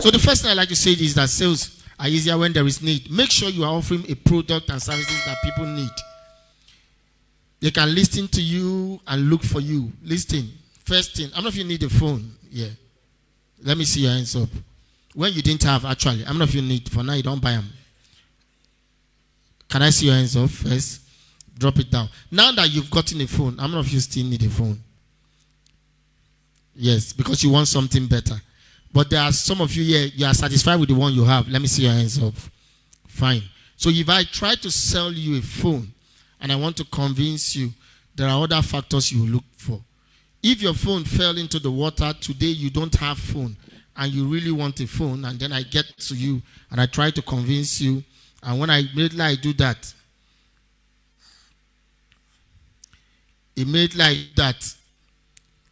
So the first thing I like to say is that sales are easier when there is need. Make sure you are offering a product and services that people need. They can listen to you and look for you. Listen. First thing, how many of you need a phone? Yeah. Let me see your hands up. When you didn't have, actually, how many of you need? For now, you don't buy them. Can I see your hands up first? Drop it down. Now that you've gotten a phone, how many of you still need a phone? Yes, because you want something better. But there are some of you here, you are satisfied with the one you have. Let me see your hands up. Fine. So if I try to sell you a phone and I want to convince you, there are other factors you will look for. If your phone fell into the water, today you don't have phone, and you really want a phone, and then I get to you and I try to convince you, and when I immediately do that,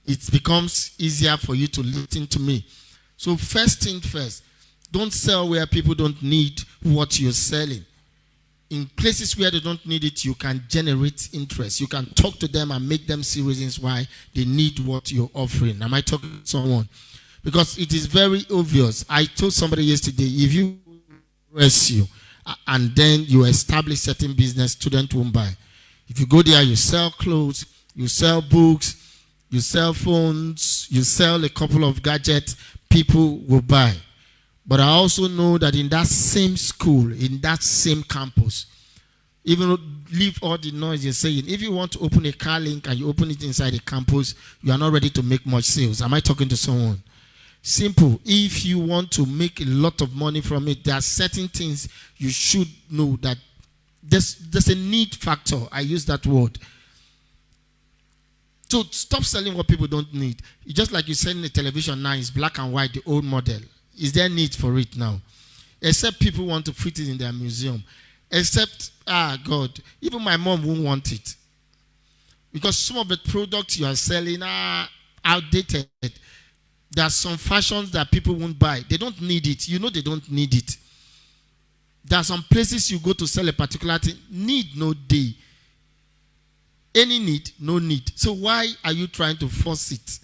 it becomes easier for you to listen to me. So first thing first, don't sell where people don't need what you're selling. In places where they don't need it, you can generate interest. You can talk to them and make them see reasons why they need what you're offering. Am I talking to someone? Because it is very obvious. I told somebody yesterday, if you press you and then you establish certain business, students won't buy. If you go there, you sell clothes, you sell books, you sell phones, you sell a couple of gadgets, people will buy. But I also know that in that same school, in that same campus, even leave all the noise you're saying, if you want to open a car link and you open it inside a campus, you are not ready to make much sales. Am I talking to someone? Simple. If you want to make a lot of money from it, there are certain things you should know that there's a need factor. I use that word. So stop selling what people don't need. It's just like you selling a television now, it's black and white, the old model. Is there need for it now? Except people want to put it in their museum. Except, God, even my mom won't want it. Because some of the products you are selling are outdated. There are some fashions that people won't buy. They don't need it. You know they don't need it. There are some places you go to sell a particular thing. Need, no day. Any need, no need. So why are you trying to force it?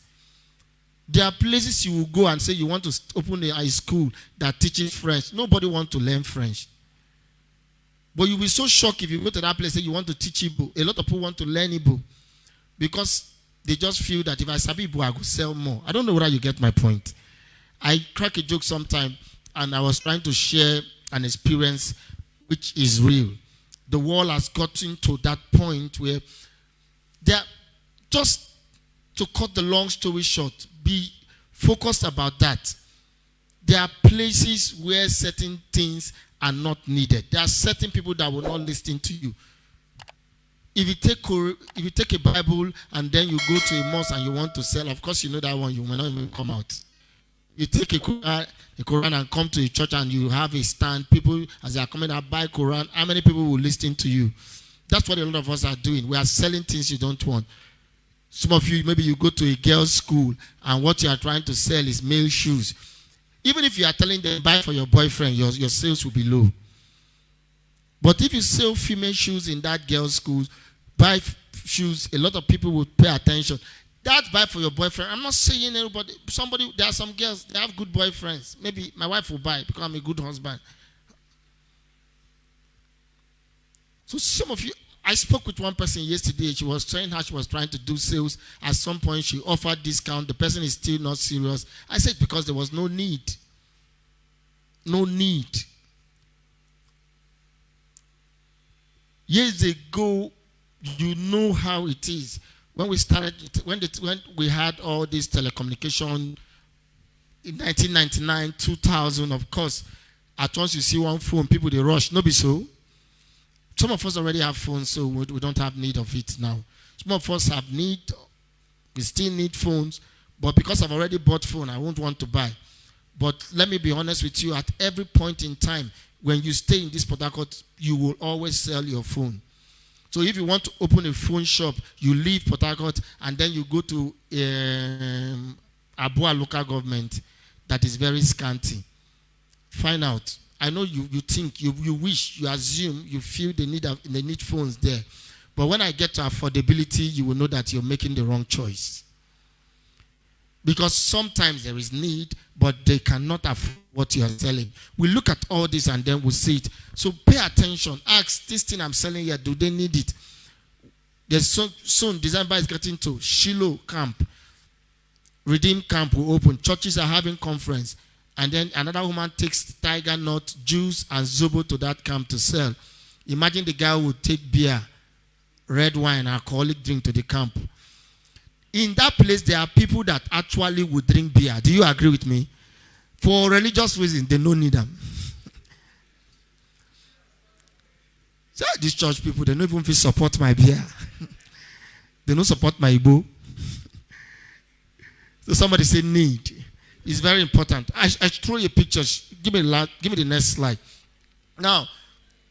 There are places you will go and say you want to open a high school that teaches French. Nobody wants to learn French. But you'll be so shocked if you go to that place and say you want to teach Igbo. A lot of people want to learn Igbo because they just feel that if I sabi Igbo, I could sell more. I don't know whether you get my point. I crack a joke sometime, and I was trying to share an experience which is real. The world has gotten to that point where they're just, to cut the long story short, be focused about that. There are places where certain things are not needed. There are certain people that will not listen to you. If you take a Bible and then you go to a mosque and you want to sell, of course you know that one, you will not even come out. You take a Quran and come to a church and you have a stand. People, as they are coming out, buy Quran. How many people will listen to you? That's what a lot of us are doing. We are selling things you don't want. Some of you, maybe you go to a girls' school and what you are trying to sell is male shoes. Even if you are telling them buy for your boyfriend, your sales will be low. But if you sell female shoes in that girls' school, buy shoes, a lot of people will pay attention. That's buy for your boyfriend. I'm not saying anybody, there are some girls, they have good boyfriends. Maybe my wife will buy because I'm a good husband. So some of you, I spoke with one person yesterday. She was saying how she was trying to do sales. At some point, she offered discount. The person is still not serious. I said because there was no need. No need. Years ago, you know how it is. When we started, when we had all this telecommunication in 1999, 2000, of course, at once you see one phone, people they rush. No be so. Some of us already have phones, so we don't have need of it now. Some of us have need, we still need phones, but because I've already bought phone, I won't want to buy. But let me be honest with you, at every point in time, when you stay in this Port Harcourt, you will always sell your phone. So if you want to open a phone shop, you leave Port Harcourt and then you go to Abua local government that is very scanty. Find out. I know you think, you wish, you assume, you feel they need phones there. But when I get to affordability, you will know that you're making the wrong choice. Because sometimes there is need, but they cannot afford what you are selling. We look at all this and then we see it. So pay attention. Ask, this thing I'm selling here, do they need it? There's soon December is getting to Shiloh camp. Redeem camp will open. Churches are having conference. And then another woman takes tiger nut, juice, and zobo to that camp to sell. Imagine the guy would take beer, red wine, alcoholic drink to the camp. In that place, there are people that actually would drink beer. Do you agree with me? For religious reasons, they don't need them. So these church people, they don't even support my beer. They don't support my Igbo. So somebody say need. It's very important. I throw you a picture. Give me the next slide. Now,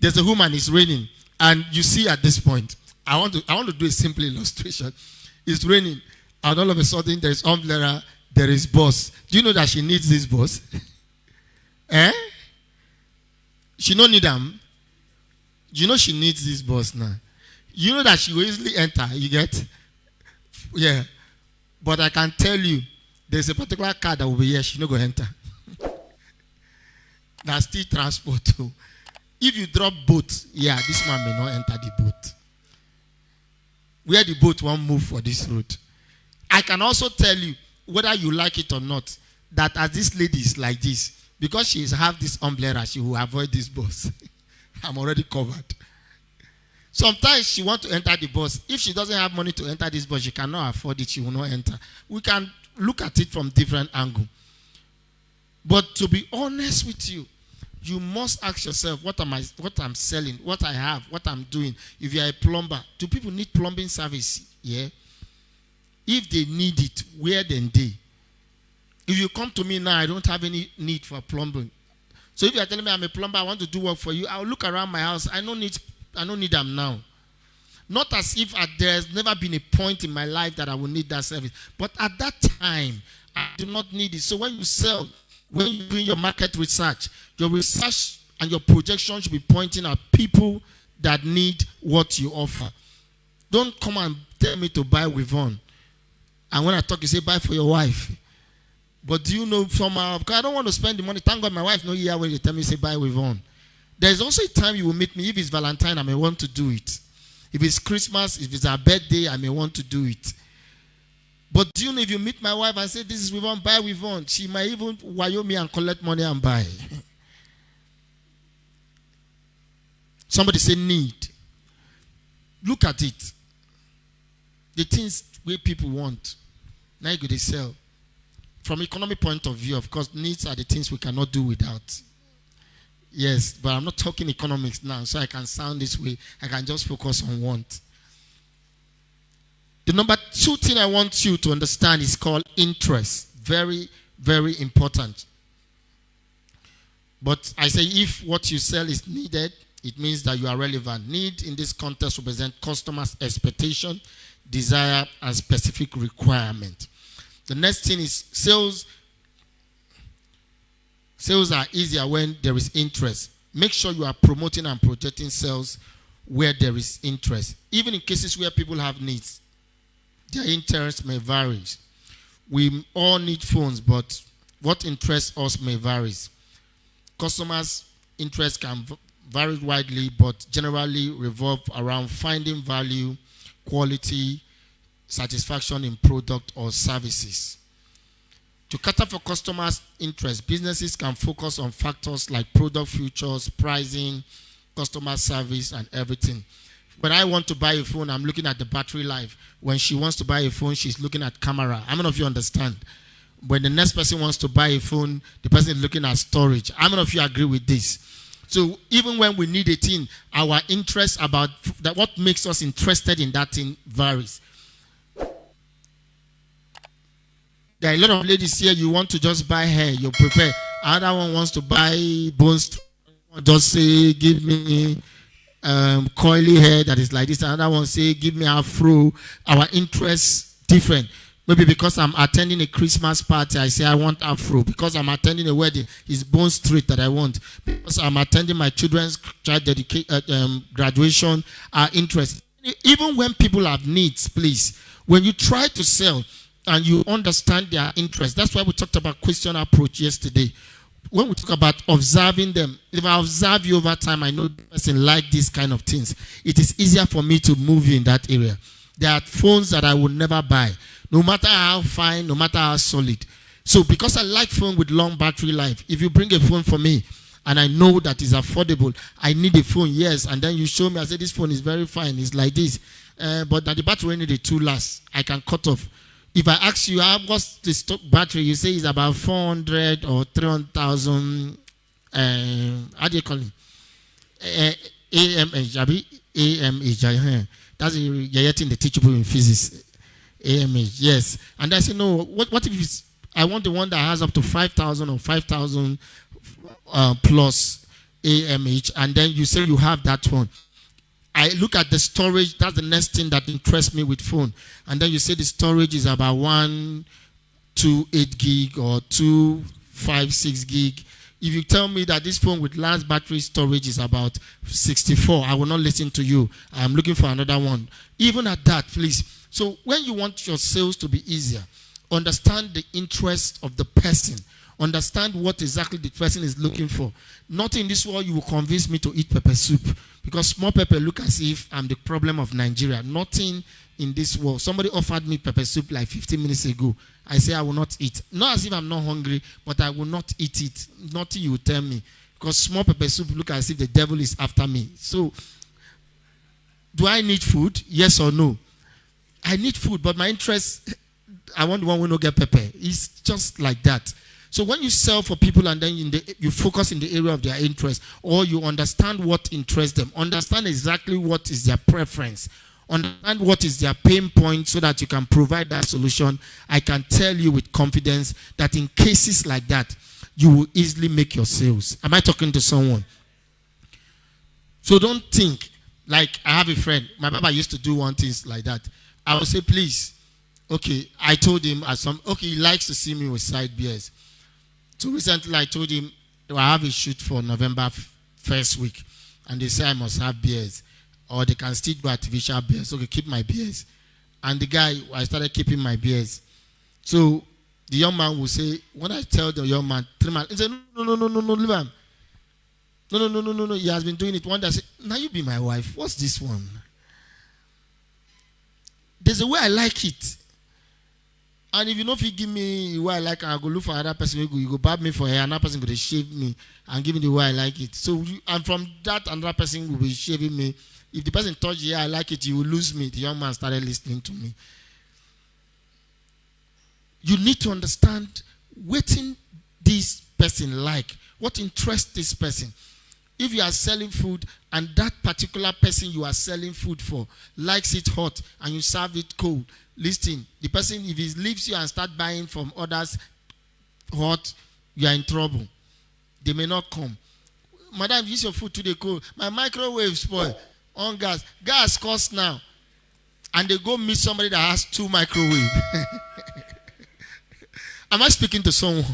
there's a woman, it's raining. And you see at this point, I want to do a simple illustration. It's raining. And all of a sudden, there is umbrella, there is bus. Do you know that she needs this bus? She don't need them. You know she needs this bus now. You know that she will easily enter. You get? Yeah. But I can tell you, there's a particular car that will be here. She not going to enter. That's still transport too. If you drop boat, yeah, this man may not enter the boat. Where the boat won't move for this road. I can also tell you, whether you like it or not, that as this lady is like this, because she have this umbrella, she will avoid this bus. I'm already covered. Sometimes she wants to enter the bus. If she doesn't have money to enter this bus, she cannot afford it, she will not enter. We can look at it from different angles. But to be honest with you, you must ask yourself, what I'm selling, what I have, what I'm doing. If you are a plumber, do people need plumbing service? Yeah. If they need it, where then they? If you come to me now, I don't have any need for plumbing. So if you are telling me I'm a plumber, I want to do work for you, I'll look around my house. I don't need them now. Not as if there's never been a point in my life that I will need that service. But at that time, I do not need it. So when you sell, when you're doing your market research and your projection should be pointing at people that need what you offer. Don't come and tell me to buy with on. And when I talk, you say buy for your wife. But do you know because I don't want to spend the money. Thank God my wife knows here when you tell me say buy with on. There's also a time you will meet me. If it's Valentine, I may want to do it. If it's Christmas, if it's our birthday, I may want to do it. But do you know if you meet my wife and say this is with on, buy with on, she might even wire me and collect money and buy. Somebody say need. Look at it. The things where people want. Now you go to sell. From economic point of view, of course, needs are the things we cannot do without. Yes, but I'm not talking economics now, so I can sound this way. I can just focus on want. The number 2 thing I want you to understand is called interest. Very, very important. But I say if what you sell is needed, it means that you are relevant. Need in this context represent customers' expectation, desire, and specific requirement. The next thing is sales. Sales are easier when there is interest. Make sure you are promoting and projecting sales where there is interest. Even in cases where people have needs, their interest may vary. We all need phones, but what interests us may vary. Customers' interest can vary widely, but generally revolve around finding value, quality, satisfaction in product or services. To cater for customers' interest, businesses can focus on factors like product features, pricing, customer service, and everything. When I want to buy a phone, I'm looking at the battery life. When she wants to buy a phone, she's looking at camera. How many of you understand? When the next person wants to buy a phone, the person is looking at storage. How many of you agree with this? So even when we need a thing, our interest about that, what makes us interested in that thing varies. There are a lot of ladies here, you want to just buy hair, you prepare. Another one wants to buy bones, just say, give me coily hair that is like this. Another one say, give me afro. Our interests different. Maybe because I'm attending a Christmas party, I say I want afro. Because I'm attending a wedding, it's bone straight that I want. Because I'm attending my children's graduation, our interest. Even when people have needs, please, when you try to sell and you understand their interest, that's why we talked about question approach yesterday. when we talk about observing them, if I observe you over time, I know the person like these kind of things. It is easier for me to move you in that area. There are phones that I will never buy, no matter how fine, no matter how solid. So because I like phone with long battery life, if you bring a phone for me and I know that it's affordable, I need a phone, yes, and then you show me, I say this phone is very fine, it's like this, but that the battery need a 2 last, I can cut off. If I ask you, what's the stock battery, you say it's about 400 or 300,000, how do you call it? AMH, AMH, that's you're getting the teachable in physics. AMH, yes. And I say, no, what if it's, I want the one that has up to 5,000 or 5,000 plus AMH, and then you say you have that one. I look at the storage. That's the next thing that interests me with phone. And then you say the storage is about 128 gig or 256 gig. If you tell me that this phone with last battery storage is about 64, I will not listen to you. I am looking for another one. Even at that, please. So when you want your sales to be easier, understand the interest of the person. Understand what exactly the person is looking for. Not in this world you will convince me to eat pepper soup, because small pepper look as if I'm the problem of Nigeria. Nothing in this world. Somebody offered me pepper soup like 15 minutes ago. I say I will not eat. Not as if I'm not hungry, but I will not eat it. Nothing you will tell me. Because small pepper soup look as if the devil is after me. So, do I need food? Yes or no? I need food, but my interest, I want the one who don't get pepper. It's just like that. So when you sell for people and then you focus in the area of their interest, or you understand what interests them, understand exactly what is their preference, understand what is their pain point so that you can provide that solution, I can tell you with confidence that in cases like that, you will easily make your sales. Am I talking to someone? So don't think, like I have a friend, my papa used to do one thing like that. I would say, please, okay, I told him, he likes to see me with side beers. So recently I told him, I have a shoot for November 1st week, and they say I must have beers, or they can still do artificial beers. Okay, keep my beers. And the guy, I started keeping my beers. So the young man will say, when I tell the young man, 3 months, he said, no, leave him. No, he has been doing it. One day I said, now you be my wife. What's this one? There's a way I like it. And if you know if you give me the way I like it, I'll go look for another person. You go barb me for hair, another person go to shave me and give me the way I like it. So, and from that, another person will be shaving me. If the person touch the hair, I like it, you will lose me. The young man started listening to me. You need to understand what this person like, what interests this person. If you are selling food and that particular person you are selling food for likes it hot and you serve it cold, listen, the person, if he leaves you and start buying from others hot, you are in trouble. They may not come. Madam, use your food today cold. My microwave spoil. On gas. Gas costs now. And they go meet somebody that has 2 microwaves. Am I speaking to someone?